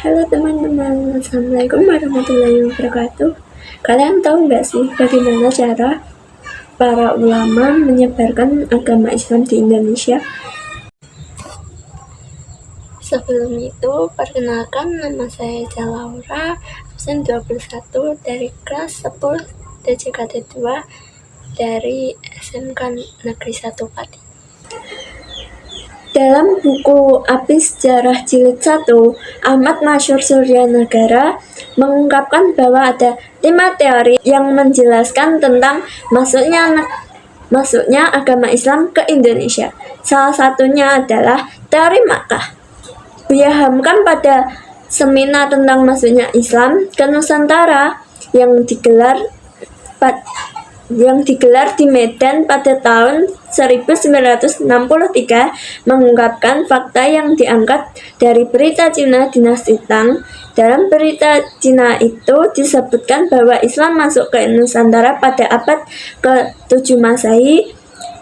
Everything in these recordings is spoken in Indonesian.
Halo teman-teman, Assalamualaikum warahmatullahi wabarakatuh. Kalian tahu nggak sih bagaimana cara para ulama menyebarkan agama Islam di Indonesia? Sebelum itu, perkenalkan nama saya Laura, absen 21 dari kelas 10 DJKT 2 dari SMK Negeri 1 Pati. Dalam buku Api Sejarah Jilid 1, Ahmad Masyur Suryanegara mengungkapkan bahwa ada 5 teori yang menjelaskan tentang masuknya agama Islam ke Indonesia. Salah satunya adalah teori Makkah. Buya Hamka pada seminar tentang masuknya Islam ke Nusantara yang digelar di Medan pada tahun 1963 mengungkapkan fakta yang diangkat dari berita Cina dinasti Tang. Dalam berita Cina itu disebutkan bahwa Islam masuk ke Nusantara pada abad ke-7 Masehi.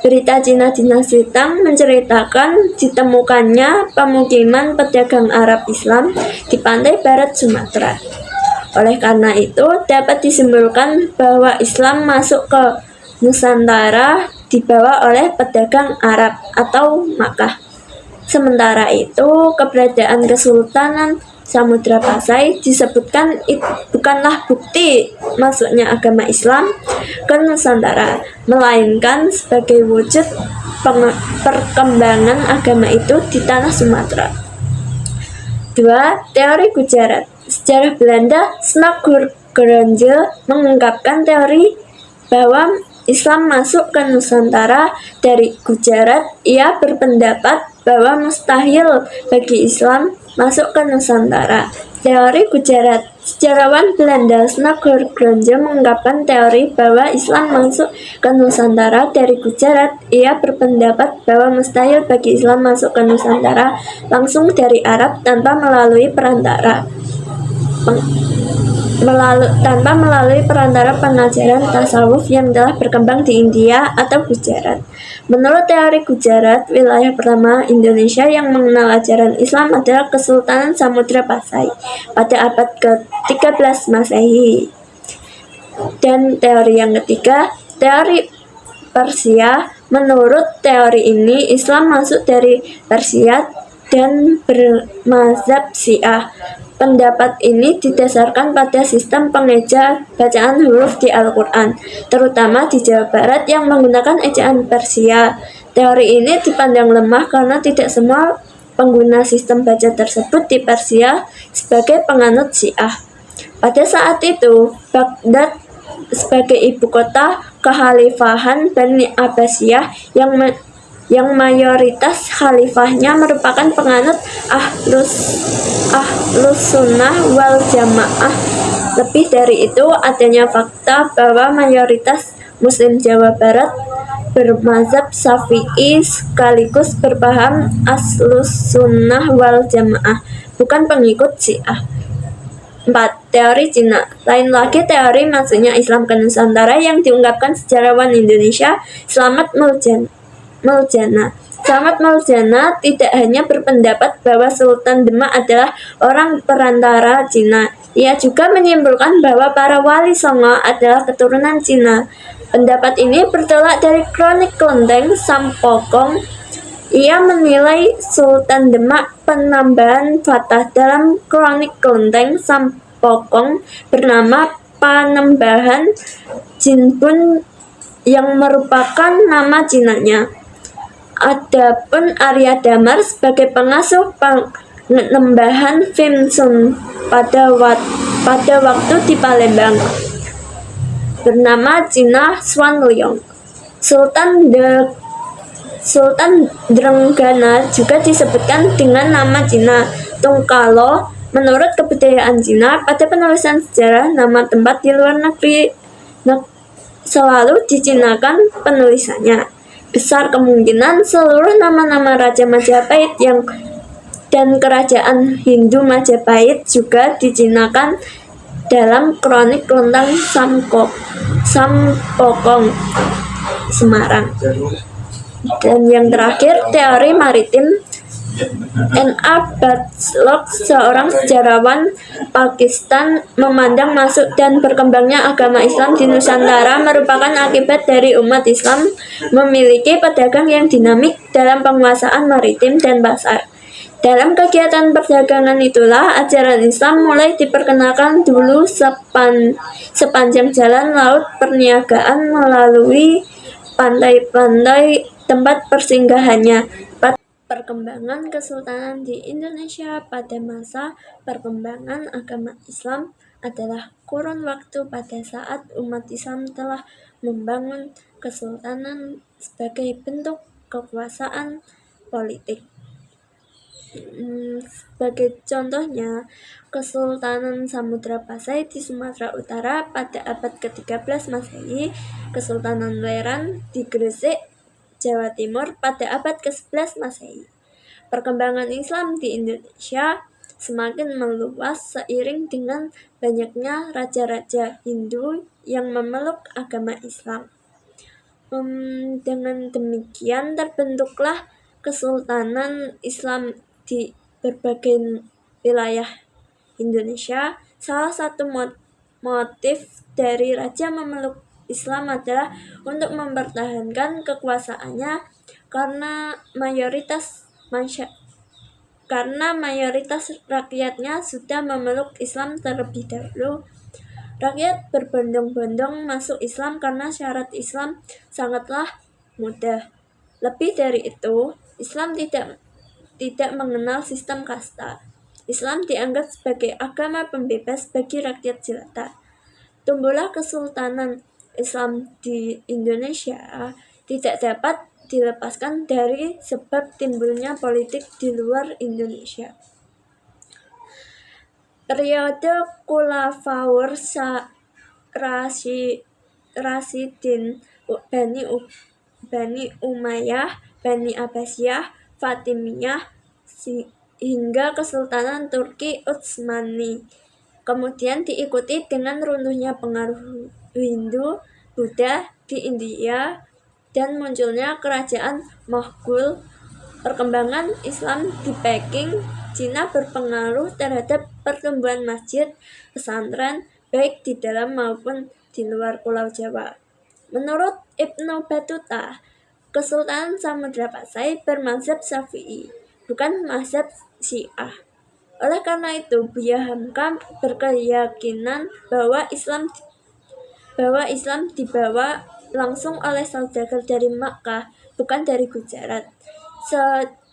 Berita Cina dinasti Tang menceritakan ditemukannya pemukiman pedagang Arab Islam di pantai barat Sumatera. Oleh karena itu, dapat disimpulkan bahwa Islam masuk ke Nusantara dibawa oleh pedagang Arab atau Makkah. Sementara itu, keberadaan Kesultanan Samudra Pasai disebutkan bukanlah bukti masuknya agama Islam ke Nusantara, melainkan sebagai wujud perkembangan agama itu di tanah Sumatera. 2. Teori Gujarat. Sejarah Belanda Snorre Gronje mengungkapkan teori bahwa Islam masuk ke Nusantara dari Gujarat. Ia berpendapat bahwa mustahil bagi Islam masuk ke Nusantara. Teori Gujarat. Sejarawan Belanda Snorre Gronje mengungkapkan teori bahwa Islam masuk ke Nusantara dari Gujarat. Ia berpendapat bahwa mustahil bagi Islam masuk ke Nusantara langsung dari Arab tanpa melalui perantara pengajaran tasawuf yang telah berkembang di India atau Gujarat. Menurut teori Gujarat, wilayah pertama Indonesia yang mengenal ajaran Islam adalah Kesultanan Samudra Pasai pada abad ke-13 Masehi. Dan teori yang ketiga, teori Persia. Menurut teori ini, Islam masuk dari Persia dan bermazhab Syiah. Pendapat ini didasarkan pada sistem pengeja bacaan huruf di Al-Quran, terutama di Jawa Barat yang menggunakan ejaan Persia. Teori ini dipandang lemah karena tidak semua pengguna sistem baca tersebut di Persia sebagai penganut Syiah. Pada saat itu, Baghdad sebagai ibu kota kekhalifahan Bani Abbasiyah yang mayoritas khalifahnya merupakan penganut Ahlus Sunnah wal Jamaah. Lebih dari itu, adanya fakta bahwa mayoritas Muslim Jawa Barat bermazhab Syafi'i sekaligus berpaham Ahlus Sunnah wal Jamaah, bukan pengikut Syiah. 4. Teori Cina. Lain lagi teori masuknya Islam ke Nusantara yang diungkapkan sejarawan Indonesia Slamet Muljana. Slamet Muljana tidak hanya berpendapat bahwa Sultan Demak adalah orang perantara Cina. Ia juga menyimpulkan bahwa para wali Songo adalah keturunan Cina. Pendapat ini bertolak dari kronik Kelenteng Sampokong. Ia menilai Sultan Demak penambahan Fatah dalam kronik Kelenteng Sampokong bernama Panembahan Jinbun yang merupakan nama Cinanya. Adapun Arya Damar sebagai pengasuh Panembahan Vimsun pada waktu di Palembang bernama Cina Xuanlong. Sultan Drenggana juga disebutkan dengan nama Cina Tungkalo. Menurut kebudayaan Cina, pada penulisan sejarah nama tempat di luar negeri selalu dicinakan penulisannya. Besar kemungkinan seluruh nama-nama Raja Majapahit dan kerajaan Hindu Majapahit juga dicinakan dalam kronik Kelenteng Sampokong Semarang. Dan yang terakhir, teori maritim. N.A. Bartlett, seorang sejarawan Pakistan, memandang masuk dan berkembangnya agama Islam di Nusantara merupakan akibat dari umat Islam memiliki pedagang yang dinamik dalam penguasaan maritim dan pasar. Dalam kegiatan perdagangan itulah ajaran Islam mulai diperkenalkan dulu sepanjang jalan laut perniagaan melalui pantai-pantai tempat persinggahannya. Perkembangan kesultanan di Indonesia pada masa perkembangan agama Islam adalah kurun waktu pada saat umat Islam telah membangun kesultanan sebagai bentuk kekuasaan politik. Sebagai contohnya, Kesultanan Samudra Pasai di Sumatera Utara pada abad ke-13 Masehi, Kesultanan Leran di Gresik, Jawa Timur pada abad ke-11 Masehi. Perkembangan Islam di Indonesia semakin meluas seiring dengan banyaknya raja-raja Hindu yang memeluk agama Islam. Dengan demikian terbentuklah Kesultanan Islam di berbagai wilayah Indonesia. Salah satu motif dari raja memeluk Islam adalah untuk mempertahankan kekuasaannya karena mayoritas rakyatnya sudah memeluk Islam terlebih dahulu. Rakyat berbondong-bondong masuk Islam karena syarat Islam sangatlah mudah. Lebih dari itu, Islam tidak mengenal sistem kasta. Islam dianggap sebagai agama pembebas bagi rakyat jelata. Tumbuhlah Kesultanan Islam di Indonesia tidak dapat dilepaskan dari sebab timbulnya politik di luar Indonesia. Periode Khulafaur Rasyidin, Bani Umayyah, Bani Abbasiyah, Fatimiyah, hingga Kesultanan Turki Utsmani. Kemudian diikuti dengan runtuhnya pengaruh Hindu, Buddha di India, dan munculnya kerajaan Moghul. Perkembangan Islam di Peking, Cina berpengaruh terhadap pertumbuhan masjid, pesantren, baik di dalam maupun di luar Pulau Jawa. Menurut Ibnu Battuta, Kesultanan Samudra Pasai bermazhab Syafi'i, bukan mazhab Syiah. Oleh karena itu, Buya Hamka berkeyakinan bahwa Islam dibawa langsung oleh saudagar dari Makkah, bukan dari Gujarat.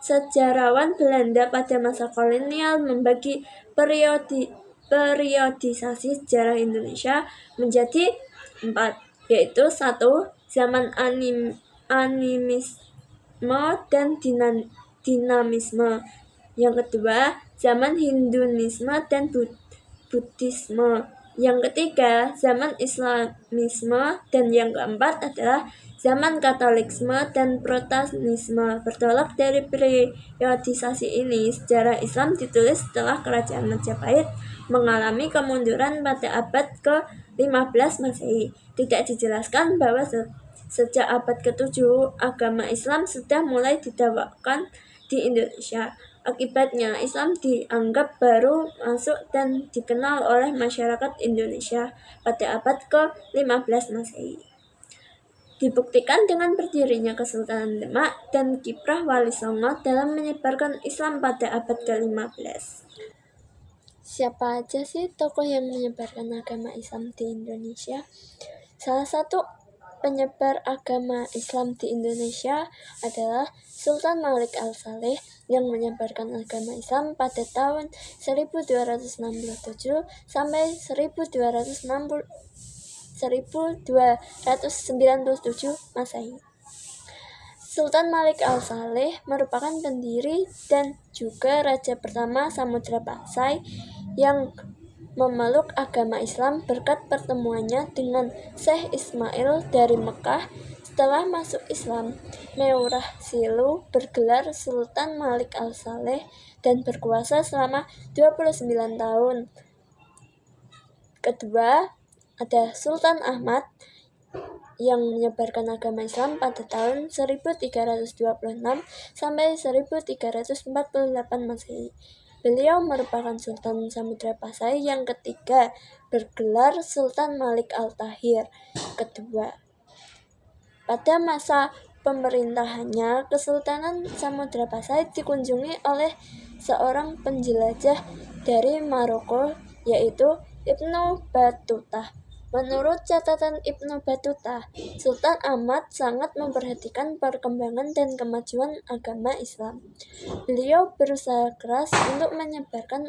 Sejarawan Belanda pada masa kolonial membagi periodisasi sejarah Indonesia menjadi 4, yaitu 1. Zaman animisme dan dinamisme. Yang kedua, zaman Hinduisme dan Buddhisme. Yang ketiga, zaman Islamisme. Dan yang keempat adalah zaman Katolikisme dan Protestantisme. Bertolak dari periodisasi ini, sejarah Islam ditulis setelah Kerajaan Majapahit mengalami kemunduran pada abad ke-15 Masehi. Tidak dijelaskan bahwa sejak abad ke-7 agama Islam sudah mulai didakwakan di Indonesia. Akibatnya, Islam dianggap baru masuk dan dikenal oleh masyarakat Indonesia pada abad ke-15 Masehi. Dibuktikan dengan berdirinya Kesultanan Demak dan kiprah Wali Songo dalam menyebarkan Islam pada abad ke-15. Siapa aja sih tokoh yang menyebarkan agama Islam di Indonesia? Salah satu penyebar agama Islam di Indonesia adalah Sultan Malik Al-Saleh yang menyebarkan agama Islam pada tahun 1267 sampai 1297 Masehi. Sultan Malik Al-Saleh merupakan pendiri dan juga raja pertama Samudra Pasai yang memeluk agama Islam berkat pertemuannya dengan Syekh Ismail dari Mekah. Setelah masuk Islam, Meurah Silu bergelar Sultan Malik Al-Saleh dan berkuasa selama 29 tahun. Kedua, ada Sultan Ahmad yang menyebarkan agama Islam pada tahun 1326 sampai 1348 Masehi. Beliau merupakan Sultan Samudra Pasai yang ketiga, bergelar Sultan Malik Al-Tahir kedua. Pada masa pemerintahannya, Kesultanan Samudra Pasai dikunjungi oleh seorang penjelajah dari Maroko, yaitu Ibnu Battuta. Menurut catatan Ibnu Battuta, Sultan Ahmad sangat memperhatikan perkembangan dan kemajuan agama Islam. Beliau berusaha keras untuk menyebarkan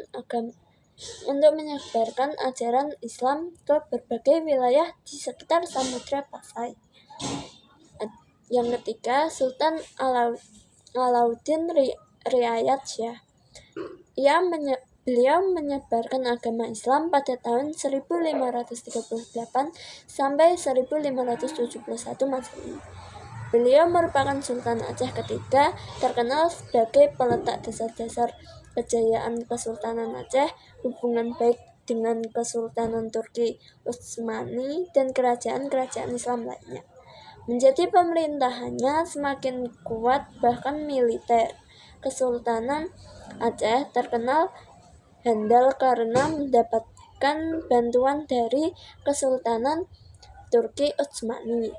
ajaran Islam ke berbagai wilayah di sekitar Samudra Pasai. Yang ketiga, Sultan Alauddin Riayat Shah. Beliau menyebarkan agama Islam pada tahun 1538 sampai 1571 Masehi. Beliau merupakan Sultan Aceh ketiga, terkenal sebagai peletak dasar-dasar kejayaan Kesultanan Aceh, hubungan baik dengan Kesultanan Turki Utsmani, dan kerajaan-kerajaan Islam lainnya. Menjadi pemerintahannya semakin kuat bahkan militer. Kesultanan Aceh terkenal handal karena mendapatkan bantuan dari Kesultanan Turki Utsmani.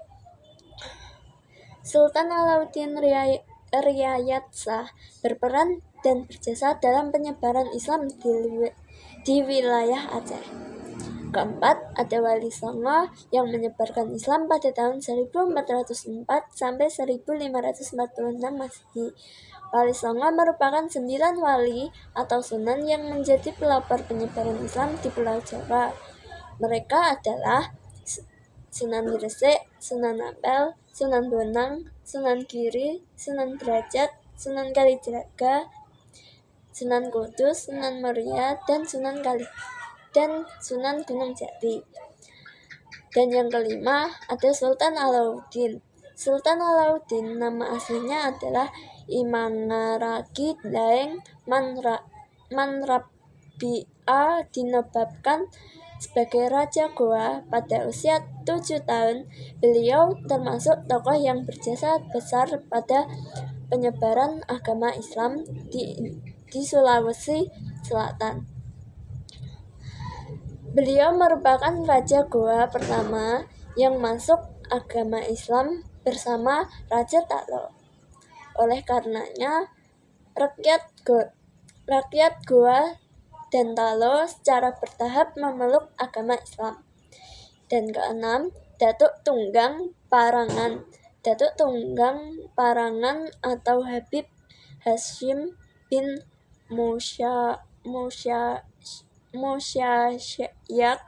Sultan Alauddin Riayat Shah berperan dan berjasa dalam penyebaran Islam di wilayah Aceh. Keempat, ada Wali Songo yang menyebarkan Islam pada tahun 1404 sampai 1546 Masehi. Wali Songo merupakan 9 wali atau sunan yang menjadi pelopor penyebaran Islam di Pulau Jawa. Mereka adalah Sunan Gresik, Sunan Ampel, Sunan Bonang, Sunan Giri, Sunan Derajat, Sunan Kalijaga, Sunan Kudus, Sunan Muria, dan Sunan Gunung Jati. Dan yang kelima, ada Sultan Alauddin. Sultan Alauddin nama aslinya adalah Imangaragi Daeng Manrabbi'a, dinobatkan sebagai Raja Goa pada usia 7 tahun. Beliau termasuk tokoh yang berjasa besar pada penyebaran agama Islam di Sulawesi Selatan. Beliau merupakan Raja Goa pertama yang masuk agama Islam bersama Raja Talo. Oleh karenanya, rakyat Goa dan Talo secara bertahap memeluk agama Islam. Dan keenam, Datuk Tunggang Parangan. Datuk Tunggang Parangan atau Habib Hashim bin Musyasyyak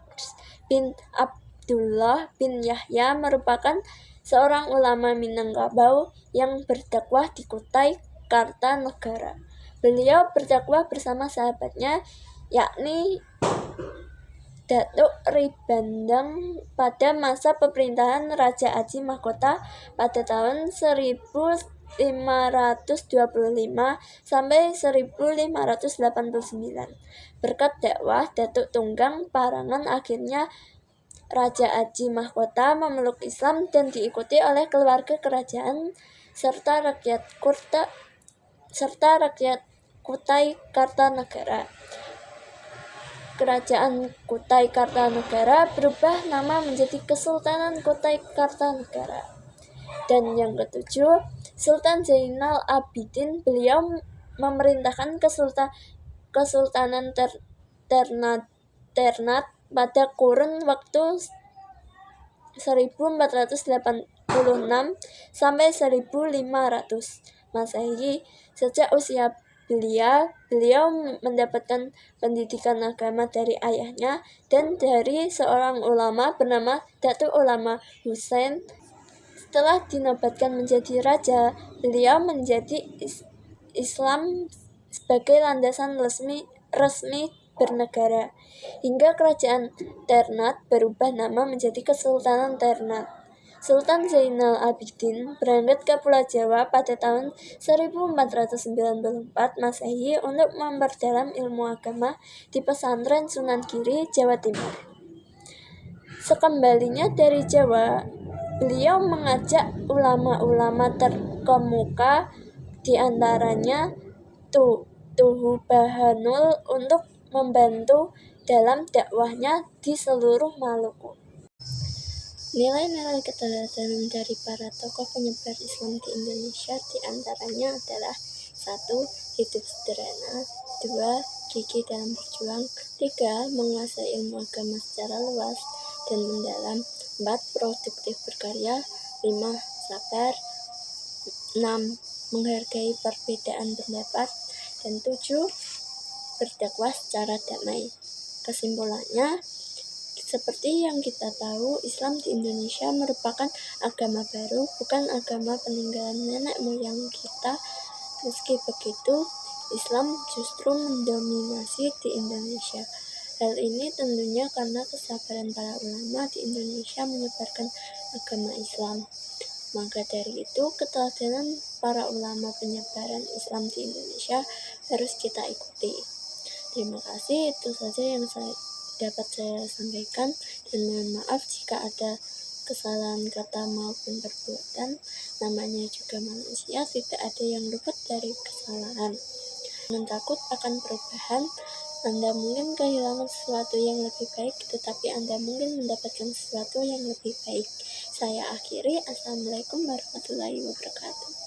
bin Abdullah bin Yahya merupakan seorang ulama Minangkabau yang berdakwah di Kutai Kartanegara. Beliau berdakwah bersama sahabatnya, yakni Datuk Ribandang pada masa pemerintahan Raja Aji Mahkota pada tahun 1525 sampai 1589. Berkat dakwah Datuk Tunggang Parangan, akhirnya Raja Aji Mahkota memeluk Islam dan diikuti oleh keluarga kerajaan serta rakyat Kutai Kartanegara. Kerajaan Kutai Kartanegara berubah nama menjadi Kesultanan Kutai Kartanegara. Dan yang ketujuh, Sultan Zainal Abidin. Beliau memerintahkan Kesultanan Ternate pada kurun waktu 1486 sampai 1500 Masehi. Sejak usia beliau mendapatkan pendidikan agama dari ayahnya dan dari seorang ulama bernama Datuk Ulama Husain. Setelah dinobatkan menjadi raja, beliau menjadi Islam sebagai landasan resmi bernegara, hingga kerajaan Ternate berubah nama menjadi Kesultanan Ternate. Sultan Zainal Abidin berangkat ke Pulau Jawa pada tahun 1494 Masehi untuk memperdalam ilmu agama di pesantren Sunan Giri, Jawa Timur. Sekembalinya dari Jawa, Beliau mengajak ulama-ulama terkemuka, di antaranya Tuhubahanul, untuk membantu dalam dakwahnya di seluruh Maluku. Nilai-nilai keteladanan dari para tokoh penyebar Islam di Indonesia di antaranya adalah 1. Hidup sederhana, 2. Gigih dalam berjuang, 3. menguasai ilmu agama secara luas dan mendalam, 4. produktif berkarya, 5. sabar, 6. menghargai perbedaan pendapat, dan 7. berdakwah secara damai. Kesimpulannya, seperti yang kita tahu, Islam di Indonesia merupakan agama baru, bukan agama peninggalan nenek moyang kita. Meski begitu, Islam justru mendominasi di Indonesia. Hal ini tentunya karena kesabaran para ulama di Indonesia menyebarkan agama Islam. Maka dari itu, keteladanan para ulama penyebaran Islam di Indonesia harus kita ikuti. Terima kasih, itu saja yang dapat saya sampaikan, dan mohon maaf jika ada kesalahan kata maupun perbuatan. Namanya juga manusia, tidak ada yang luput dari kesalahan. Jangan takut akan perubahan. Anda mungkin kehilangan sesuatu yang lebih baik, tetapi Anda mungkin mendapatkan sesuatu yang lebih baik. Saya akhiri. Assalamualaikum warahmatullahi wabarakatuh.